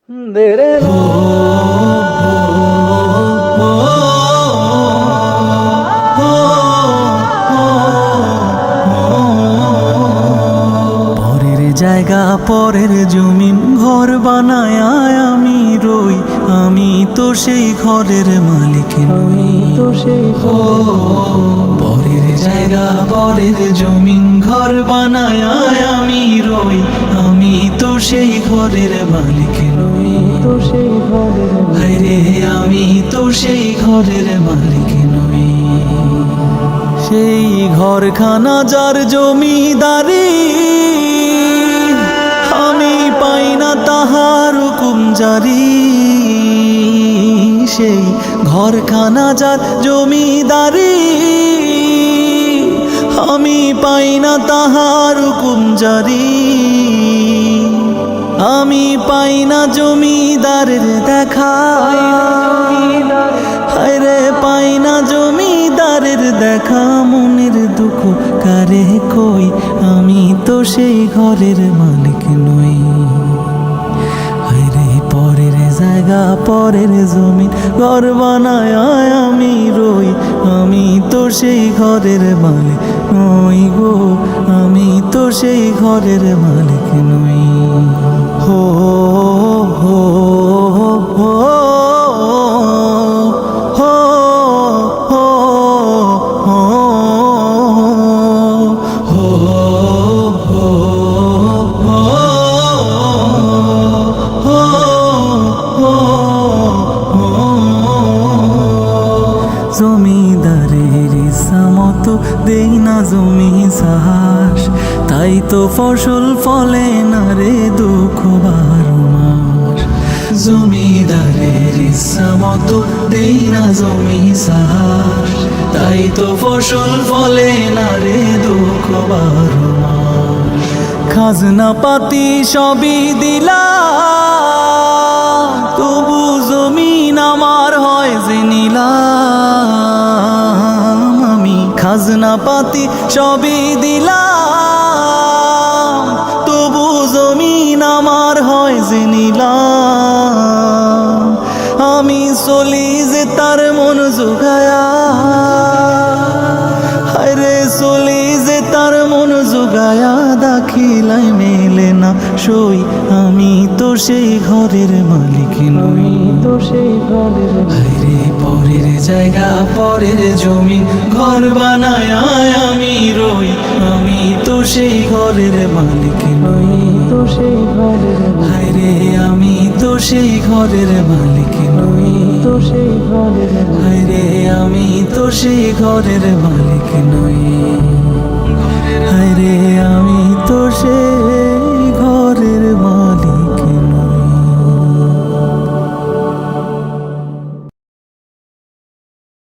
দেরে পরের জায়গা পরের জমিন ঘর বানায় আমি রই, আমি তো সেই ঘরের মালিক নই। তো সেই পরের জায়গা পরের জমিন ঘর বানায় আমি রই, আমি তো সেই ঘরের মালিক নই। তো সেই ঘরের আরে আমি তো সেই ঘরের মালিক নই। সেই ঘরখানা যার জমিদারি, আমি পাই না তাহার হুকুম জারি। সেই ঘরখানা যার জমিদারি, আমি পাই না তাহার হুকুম জারি। আমি পাই না জমিদারের দেখা, হায়রে পাই না জমিদারের দেখা। মনের দুঃখ কারে কই, আমি তো সেই ঘরের মালিক নই। হায়রে পরের জায়গা পরের জমিন ঘর বানায় আমি রই, আমি তো সেই ঘরের মালিক নই গো, আমি তো সেই ঘরের মালিক নই। হো হো হো হো হো জমিদারের ইচ্ছা মতো দেই না জমি চাষ, তাই তো ফসল ফলে না রে দুঃখ 12 মাস। জমিদারের ইচ্ছা মতো দেই না জমি চাষ, তাই তো ফসল ফলে না রে দুঃখ 12 মাস। খাজনা পাতি সবই দিলা, তবু জমিন আমার হয় যে নিলাম। আমি খাজনা পাতি সবই দিলাম, তবু জমিন আমার হয় যে নিলাম। আমি চলি যে তার মন জোগায়া, হায়রে চলি যে তার মন জোগায়া। দাখিলাই মেলে না সই, আমি তো সেই ঘরের মালিক নই। তো সেই ঘরের হায়রে পরের জায়গা পরের জমি ঘর বানায় আমি রই, আমি তো সেই ঘরের মালিক নই। তো সেই ঘরের হায়রে আমি তো সেই ঘরের মালিক নই। তো সেই ঘরের হায়রে আমি তো সেই ঘরের মালিক নই।